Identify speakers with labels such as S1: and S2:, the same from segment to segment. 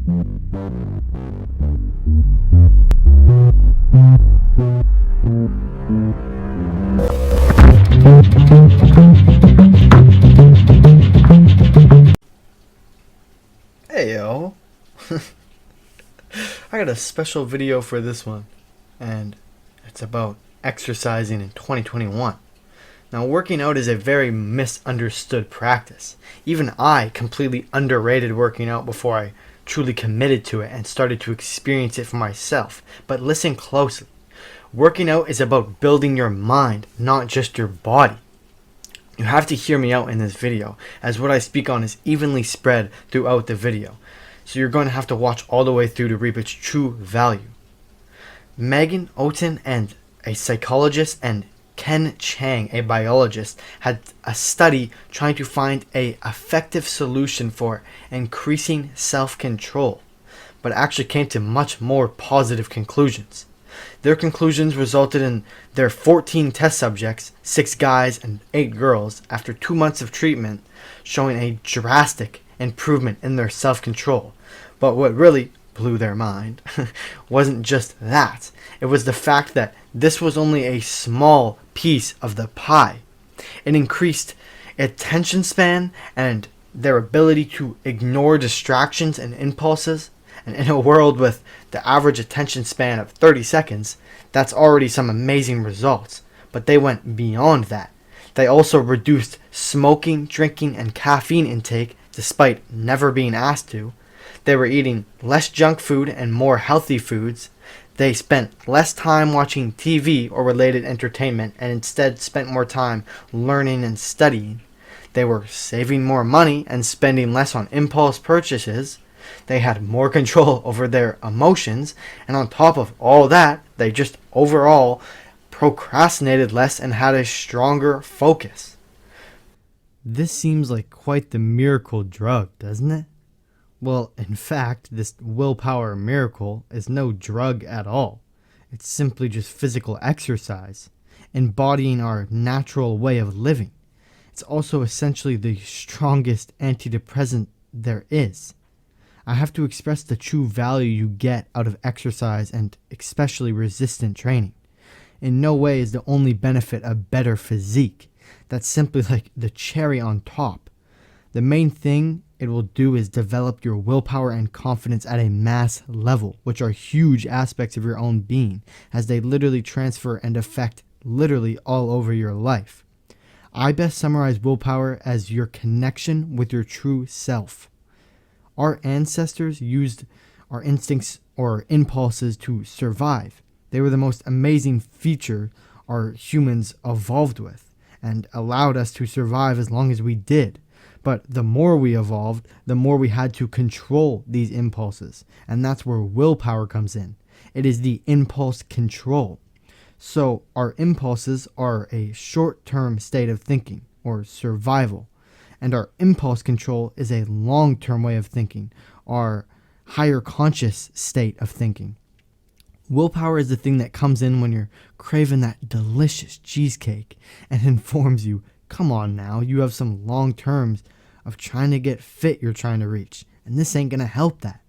S1: Hey yo, I got a special video for this one, and it's about exercising in 2021. Now, working out is a very misunderstood practice. Even I completely underrated working out before I truly committed to it and started to experience it for myself. But listen closely. Working out is about building your mind, not just your body. You have to hear me out in this video, as what I speak on is evenly spread throughout the video. So you're going to have to watch all the way through to reap its true value. Megan Oten, and a psychologist, and Ken Chang, a biologist, had a study trying to find an effective solution for increasing self-control, but actually came to much more positive conclusions. Their conclusions resulted in their 14 test subjects, 6 guys and 8 girls, after 2 months of treatment, showing a drastic improvement in their self-control. But what really blew their mind wasn't just that. It was the fact that this was only a small piece of the pie. It increased attention span and their ability to ignore distractions and impulses. And in a world with the average attention span of 30 seconds, that's already some amazing results. But they went beyond that. They also reduced smoking, drinking, and caffeine intake despite never being asked to. They were eating less junk food and more healthy foods. They spent less time watching TV or related entertainment and instead spent more time learning and studying. They were saving more money and spending less on impulse purchases. They had more control over their emotions, and on top of all that, they just overall procrastinated less and had a stronger focus. This seems like quite the miracle drug, doesn't it? Well, in fact, this willpower miracle is no drug at all. It's simply just physical exercise, embodying our natural way of living. It's also essentially the strongest antidepressant there is. I have to express the true value you get out of exercise and especially resistant training. In no way is the only benefit a better physique. That's simply like the cherry on top. The main thing it will do is develop your willpower and confidence at a mass level, which are huge aspects of your own being, as they literally transfer and affect literally all over your life. I best summarize willpower as your connection with your true self. Our ancestors used our instincts or impulses to survive. They were the most amazing feature our humans evolved with and allowed us to survive as long as we did. But the more we evolved, the more we had to control these impulses. And that's where willpower comes in. It is the impulse control. So our impulses are a short-term state of thinking or survival. And our impulse control is a long-term way of thinking, our higher conscious state of thinking. Willpower is the thing that comes in when you're craving that delicious cheesecake and informs you, come on now, you have some long terms of trying to get fit you're trying to reach, and this ain't gonna help that.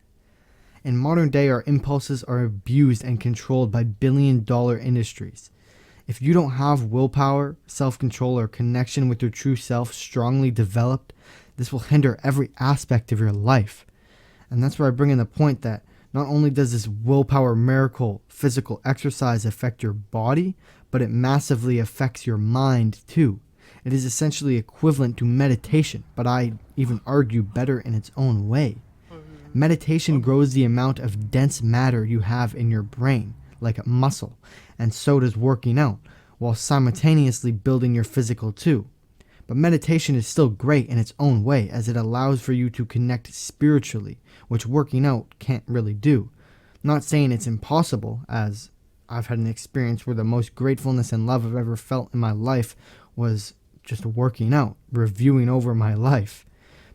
S1: In modern day, our impulses are abused and controlled by billion-dollar industries. If you don't have willpower, self-control, or connection with your true self strongly developed, this will hinder every aspect of your life. And that's where I bring in the point that not only does this willpower miracle physical exercise affect your body, but it massively affects your mind too. It is essentially equivalent to meditation, but I even argue better in its own way. Meditation grows the amount of dense matter you have in your brain, like a muscle, and so does working out, while simultaneously building your physical too. But meditation is still great in its own way, as it allows for you to connect spiritually, which working out can't really do. Not saying it's impossible, as I've had an experience where the most gratefulness and love I've ever felt in my life was just working out, reviewing over my life.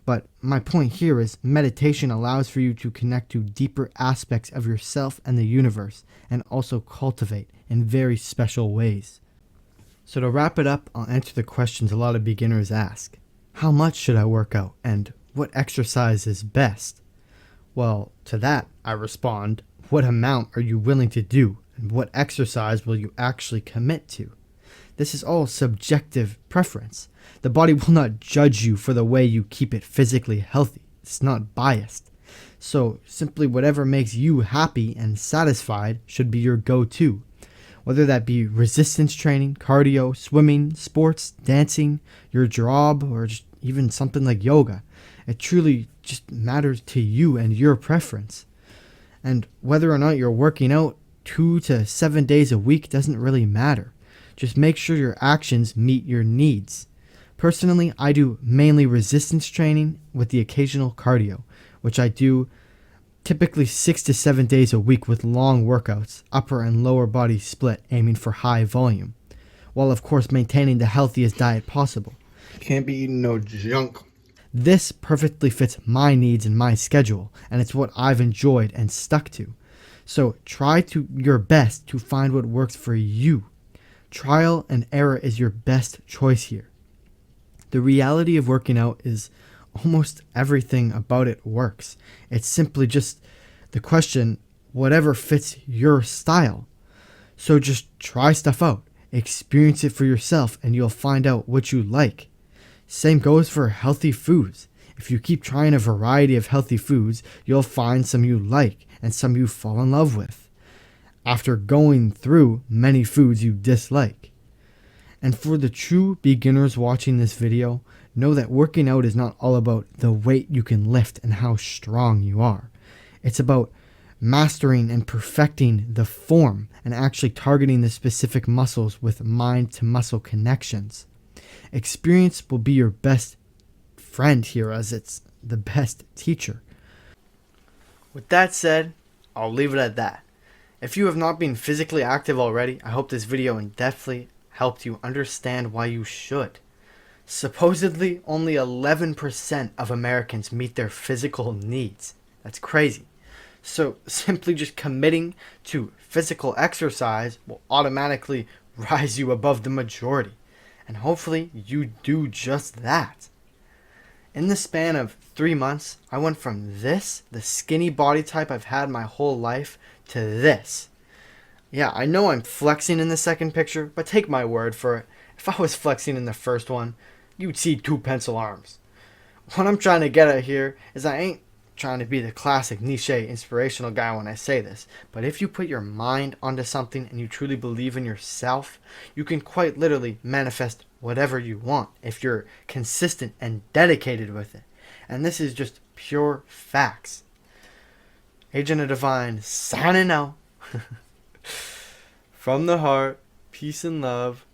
S1: But my point here is meditation allows for you to connect to deeper aspects of yourself and the universe, and also cultivate in very special ways. So to wrap it up, I'll answer the questions a lot of beginners ask. How much should I work out, and what exercise is best? Well, to that, I respond, what amount are you willing to do, and what exercise will you actually commit to? This is all subjective preference. The body will not judge you for the way you keep it physically healthy. It's not biased. So simply whatever makes you happy and satisfied should be your go-to. Whether that be resistance training, cardio, swimming, sports, dancing, your job, or just even something like yoga. It truly just matters to you and your preference. And whether or not you're working out 2 to 7 days a week doesn't really matter. Just make sure your actions meet your needs. Personally, I do mainly resistance training with the occasional cardio, which I do typically 6 to 7 days a week with long workouts, upper and lower body split, aiming for high volume, while of course maintaining the healthiest diet possible.
S2: Can't be eating no junk.
S1: This perfectly fits my needs and my schedule, and it's what I've enjoyed and stuck to. So try your best to find what works for you. Trial and error is your best choice here. The reality of working out is almost everything about it works. It's simply just the question, whatever fits your style. So just try stuff out, experience it for yourself, and you'll find out what you like. Same goes for healthy foods. If you keep trying a variety of healthy foods, you'll find some you like and some you fall in love with, after going through many foods you dislike. And for the true beginners watching this video, know that working out is not all about the weight you can lift and how strong you are. It's about mastering and perfecting the form and actually targeting the specific muscles with mind-to-muscle connections. Experience will be your best friend here, as it's the best teacher. With that said, I'll leave it at that. If you have not been physically active already, I hope this video in-depthly helped you understand why you should. Supposedly, only 11% of Americans meet their physical needs. That's crazy. So simply just committing to physical exercise will automatically rise you above the majority. And hopefully you do just that. In the span of 3 months, I went from this, the skinny body type I've had my whole life, to this. Yeah, I know I'm flexing in the second picture, but take my word for it. If I was flexing in the first one, you'd see 2 pencil arms. What I'm trying to get at here is I ain't trying to be the classic niche inspirational guy when I say this, but if you put your mind onto something and you truly believe in yourself, you can quite literally manifest whatever you want if you're consistent and dedicated with it. And this is just pure facts. Agent of Divine signing out. From the heart, peace and love.